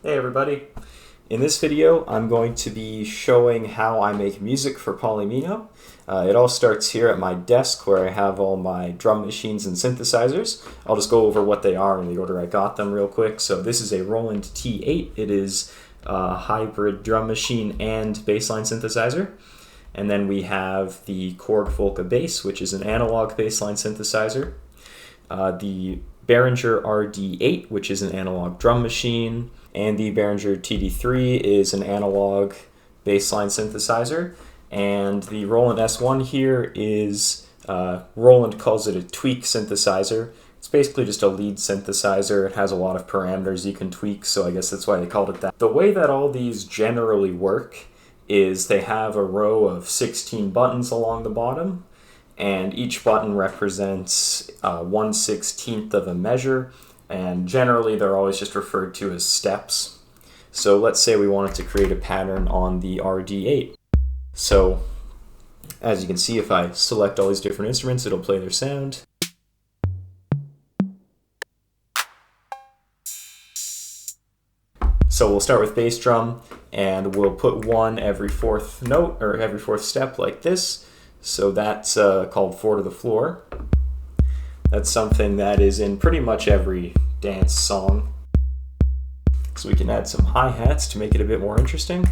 Hey everybody! In this video I'm going to be showing how I make music for Polymino. It all starts here at my desk where I have all my drum machines and synthesizers. I'll just go over what they are in the order I got them real quick. So this is a Roland T8. It is a hybrid drum machine and bassline synthesizer. And then we have the Korg Volca bass, which is an analog bassline synthesizer. The Behringer RD8, which is an analog drum machine, and the Behringer TD3 is an analog bassline synthesizer. And the Roland S1 here is, Roland calls it a tweak synthesizer. It's basically just a lead synthesizer. It has a lot of parameters you can tweak, so I guess that's why they called it that. The way that all these generally work is they have a row of 16 buttons along the bottom, and each button represents 1/16 of a measure, and generally they're always just referred to as steps. So let's say we wanted to create a pattern on the RD8. So as you can see, if I select all these different instruments, it'll play their sound. So we'll start with bass drum, and we'll put one every fourth note, or every fourth step like this. So that's called 4 to the floor. That's something that is in pretty much every dance song. So we can add some hi-hats to make it a bit more interesting.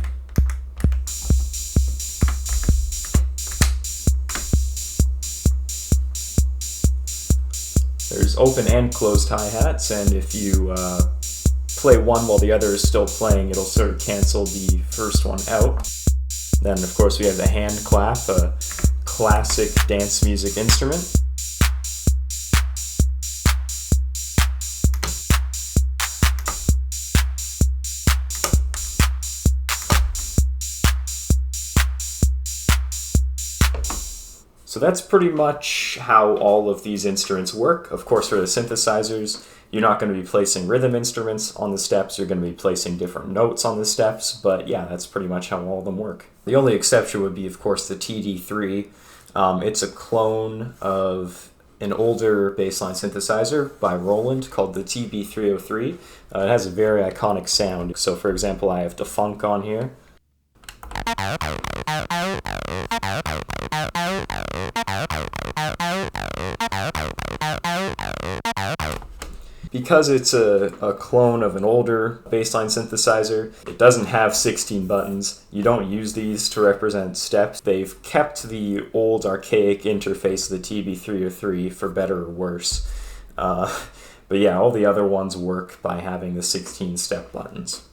There's open and closed hi-hats, and if you play one while the other is still playing, it'll sort of cancel the first one out. Then of course we have the hand clap, a classic dance music instrument. So that's pretty much how all of these instruments work. Of course, for the synthesizers, you're not going to be placing rhythm instruments on the steps, you're going to be placing different notes on the steps, but yeah, that's pretty much how all of them work. The only exception would be, of course, the TD3. It's a clone of an older bassline synthesizer by Roland called the TB303. It has a very iconic sound. So for example, I have the funk on here. Because it's a clone of an older bassline synthesizer, it doesn't have 16 buttons. You don't use these to represent steps. They've kept the old archaic interface of the TB303 for better or worse. But yeah, all the other ones work by having the 16 step buttons.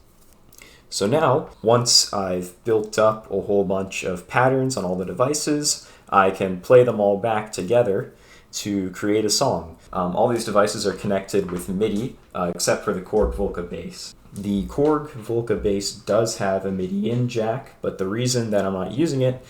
So now, once I've built up a whole bunch of patterns on all the devices, I can play them all back together to create a song. All these devices are connected with MIDI, except for the Korg Volca bass. The Korg Volca bass does have a MIDI in jack, but the reason that I'm not using it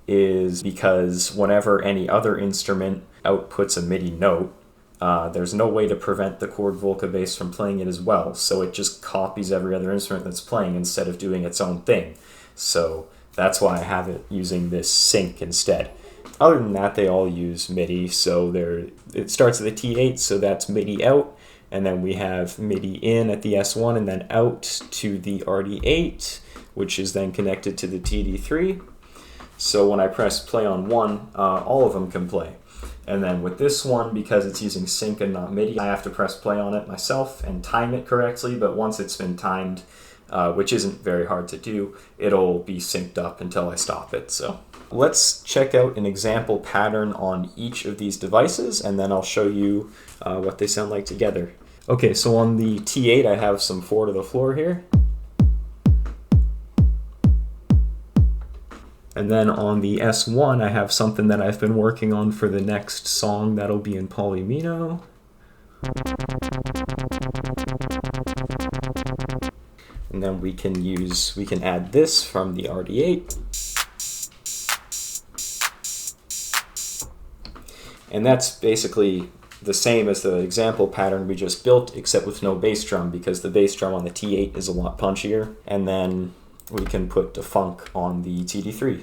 is because whenever any other instrument outputs a MIDI note, there's no way to prevent the Korg Volca bass from playing it as well, so it just copies every other instrument that's playing instead of doing its own thing. So that's why I have it using this sync instead. Other than that, they all use MIDI, so it starts at the T8, so that's MIDI out, and then we have MIDI in at the S1 and then out to the RD8, which is then connected to the TD3. So when I press play on one, all of them can play. And then with this one, because it's using sync and not MIDI, I have to press play on it myself and time it correctly, but once it's been timed, which isn't very hard to do, it'll be synced up until I stop it. So let's check out an example pattern on each of these devices, and then I'll show you what they sound like together. Okay, so on the T8 I have some 4 to the floor here. And then on the S1 I have something that I've been working on for the next song that'll be in Polymino. And then we can add this from the RD8. And that's basically the same as the example pattern we just built, except with no bass drum, because the bass drum on the T8 is a lot punchier. And then we can put the funk on the TD3.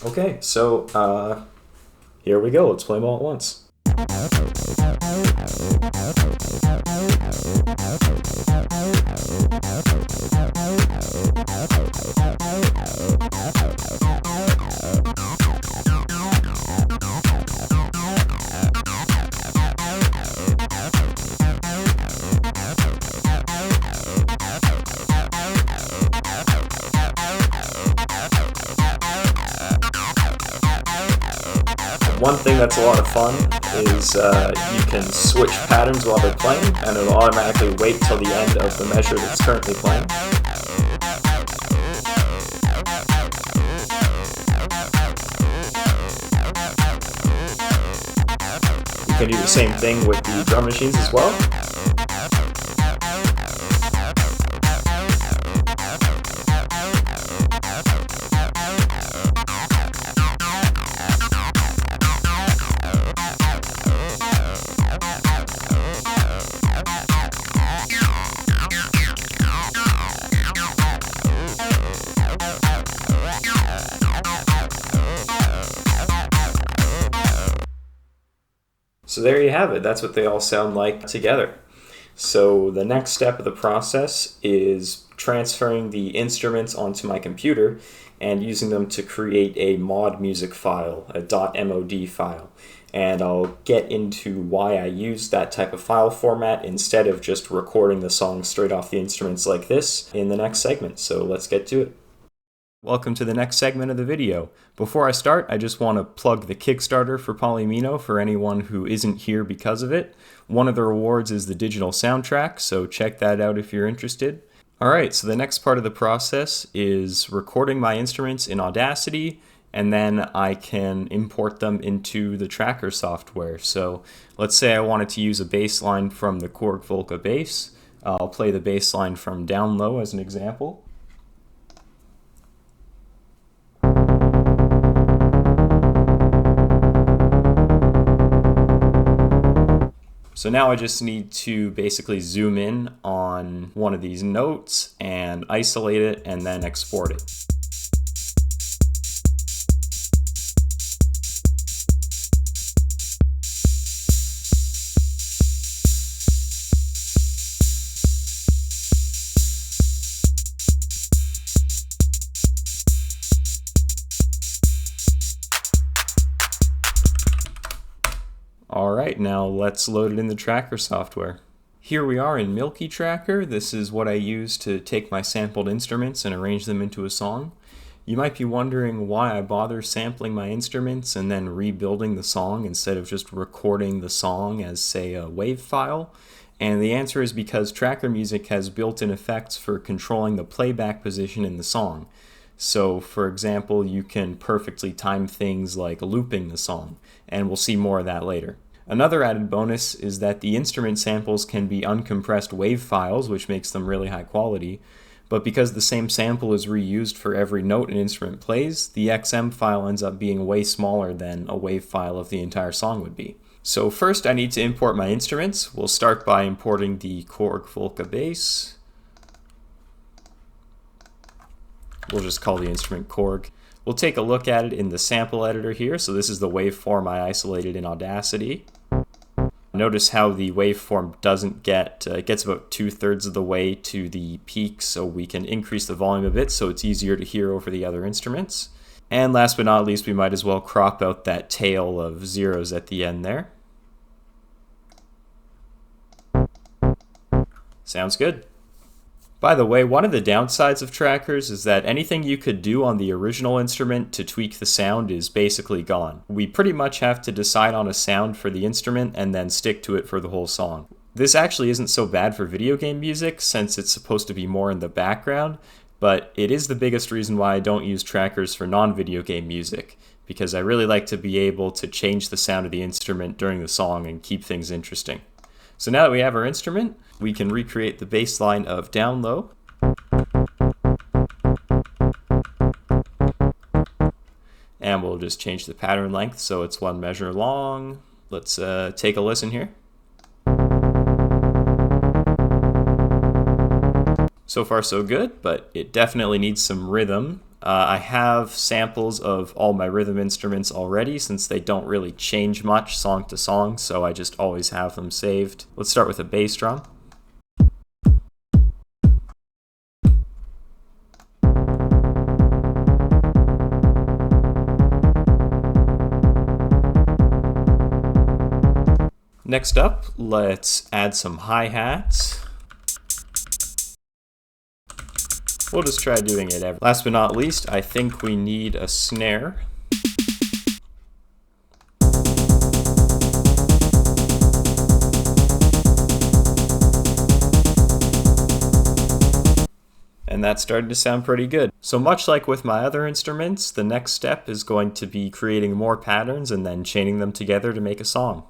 Okay, so Here we go, let's play them all at once. One thing that's a lot of fun is you can switch patterns while they're playing, and it'll automatically wait till the end of the measure that's currently playing. You can do the same thing with the drum machines as well. So there you have it. That's what they all sound like together. So the next step of the process is transferring the instruments onto my computer and using them to create a mod music file, a .mod file. And I'll get into why I use that type of file format instead of just recording the song straight off the instruments like this in the next segment. So let's get to it. Welcome to the next segment of the video. Before I start, I just want to plug the Kickstarter for Polymino for anyone who isn't here because of it. One of the rewards is the digital soundtrack, so check that out if you're interested. Alright, so the next part of the process is recording my instruments in Audacity, and then I can import them into the tracker software. So let's say I wanted to use a bass line from the Korg Volca bass. I'll play the bass line from Down Low as an example. So now I just need to basically zoom in on one of these notes and isolate it and then export it. Alright, now let's load it in the tracker software. Here we are in MilkyTracker. This is what I use to take my sampled instruments and arrange them into a song. You might be wondering why I bother sampling my instruments and then rebuilding the song instead of just recording the song as, say, a WAV file. And the answer is because Tracker Music has built-in effects for controlling the playback position in the song. So, for example, you can perfectly time things like looping the song, and we'll see more of that later. Another added bonus is that the instrument samples can be uncompressed WAV files, which makes them really high quality, but because the same sample is reused for every note an instrument plays, the XM file ends up being way smaller than a WAV file of the entire song would be. So first I need to import my instruments. We'll start by importing the Korg Volca bass. We'll just call the instrument Korg. We'll take a look at it in the sample editor here. So this is the waveform I isolated in Audacity. Notice how the waveform doesn't get, it gets about 2/3 of the way to the peak, so we can increase the volume a bit so it's easier to hear over the other instruments. And last but not least, we might as well crop out that tail of zeros at the end there. Sounds good. By the way, one of the downsides of trackers is that anything you could do on the original instrument to tweak the sound is basically gone. We pretty much have to decide on a sound for the instrument and then stick to it for the whole song. This actually isn't so bad for video game music since it's supposed to be more in the background, but it is the biggest reason why I don't use trackers for non-video game music, because I really like to be able to change the sound of the instrument during the song and keep things interesting. So now that we have our instrument, we can recreate the bass line of Down Low. And we'll just change the pattern length so it's one measure long. Let's take a listen here. So far so good, but it definitely needs some rhythm. I have samples of all my rhythm instruments already since they don't really change much song to song, so I just always have them saved. Let's start with a bass drum. Next up, let's add some hi-hats. We'll just try doing it every. Last but not least, I think we need a snare. And that started to sound pretty good. So much like with my other instruments, the next step is going to be creating more patterns and then chaining them together to make a song.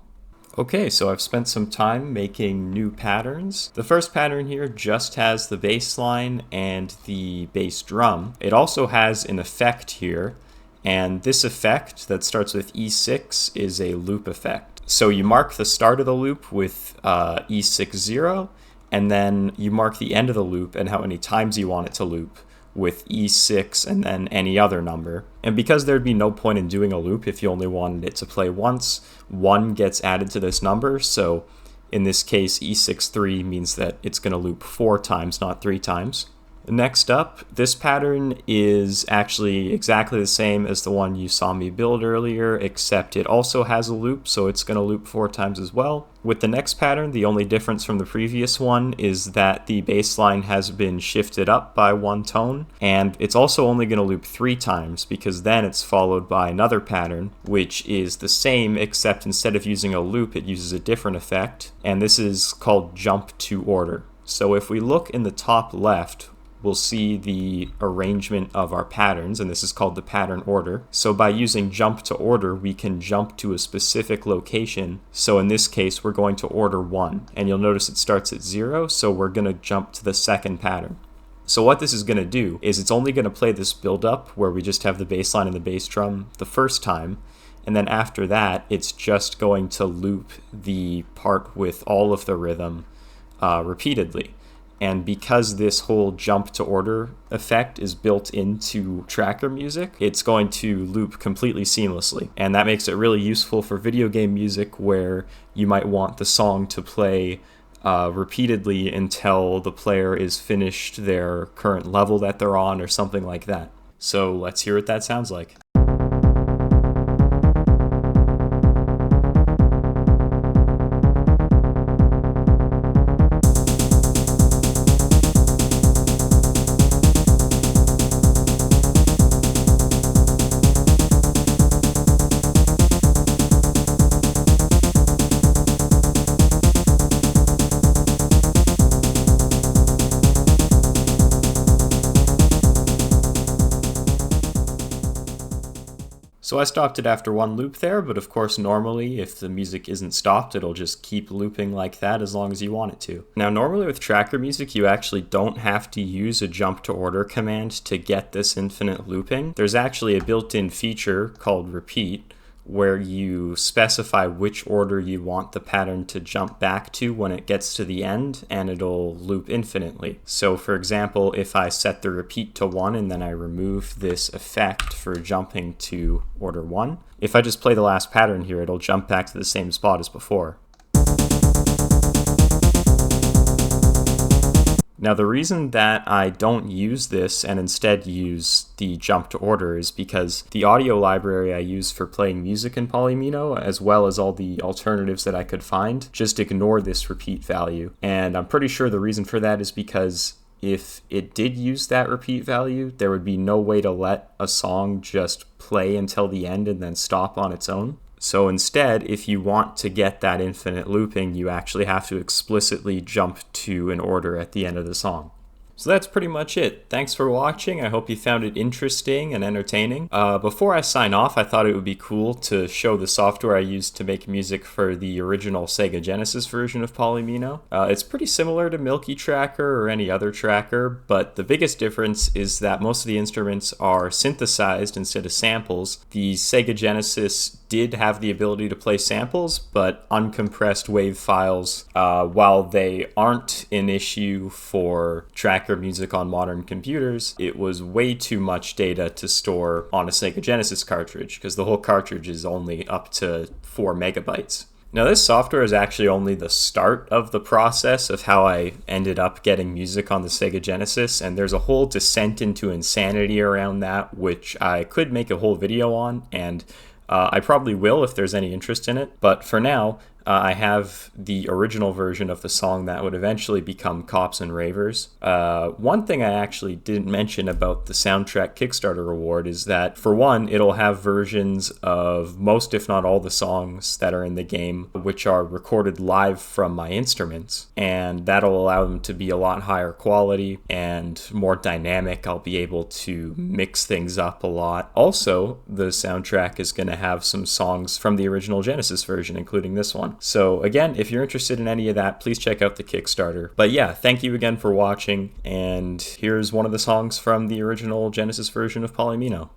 Okay, so I've spent some time making new patterns. The first pattern here just has the bass line and the bass drum. It also has an effect here, and this effect that starts with E6 is a loop effect. So you mark the start of the loop with E60, and then you mark the end of the loop and how many times you want it to loop with E6 and then any other number. And because there'd be no point in doing a loop if you only wanted it to play once, 1 gets added to this number. So in this case, E63 means that it's going to loop 4 times, not 3 times. Next up, this pattern is actually exactly the same as the one you saw me build earlier, except it also has a loop, so it's going to loop 4 times as well. With the next pattern, the only difference from the previous one is that the bass line has been shifted up by 1 tone, and it's also only going to loop 3 times, because then it's followed by another pattern, which is the same, except instead of using a loop, it uses a different effect, and this is called jump to order. So if we look in the top left, we'll see the arrangement of our patterns, and this is called the pattern order. So by using jump to order, we can jump to a specific location. So in this case, we're going to order 1, and you'll notice it starts at 0, so we're going to jump to the second pattern. So what this is going to do is it's only going to play this build up where we just have the bass line and the bass drum the first time, and then after that, it's just going to loop the part with all of the rhythm repeatedly. And because this whole jump to order effect is built into tracker music, it's going to loop completely seamlessly. And that makes it really useful for video game music where you might want the song to play repeatedly until the player is finished their current level that they're on or something like that. So let's hear what that sounds like. So I stopped it after 1 loop there, but of course normally if the music isn't stopped, it'll just keep looping like that as long as you want it to. Now normally with tracker music, you actually don't have to use a jump to order command to get this infinite looping. There's actually a built-in feature called repeat, where you specify which order you want the pattern to jump back to when it gets to the end, and it'll loop infinitely. So for example, if I set the repeat to 1 and then I remove this effect for jumping to order 1, if I just play the last pattern here, it'll jump back to the same spot as before. Now the reason that I don't use this and instead use the jump to order is because the audio library I use for playing music in Polymino, as well as all the alternatives that I could find, just ignore this repeat value. And I'm pretty sure the reason for that is because if it did use that repeat value, there would be no way to let a song just play until the end and then stop on its own. So instead, if you want to get that infinite looping, you actually have to explicitly jump to an order at the end of the song. So that's pretty much it. Thanks for watching. I hope you found it interesting and entertaining. Before I sign off, I thought it would be cool to show the software I used to make music for the original Sega Genesis version of Polymino. It's pretty similar to MilkyTracker or any other tracker, but the biggest difference is that most of the instruments are synthesized instead of samples. The Sega Genesis did have the ability to play samples, but uncompressed WAV files, while they aren't an issue for tracker music on modern computers, it was way too much data to store on a Sega Genesis cartridge, because the whole cartridge is only up to 4 megabytes. Now, this software is actually only the start of the process of how I ended up getting music on the Sega Genesis, and there's a whole descent into insanity around that, which I could make a whole video on, and I probably will if there's any interest in it. But for now, I have the original version of the song that would eventually become Cops and Ravers. One thing I actually didn't mention about the soundtrack Kickstarter reward is that, for one, it'll have versions of most, if not all, the songs that are in the game, which are recorded live from my instruments, and that'll allow them to be a lot higher quality and more dynamic. I'll be able to mix things up a lot. Also, the soundtrack is going to have some songs from the original Genesis version, including this one. So again, if you're interested in any of that, please check out the Kickstarter. But yeah, thank you again for watching, and here's one of the songs from the original Genesis version of Polymino.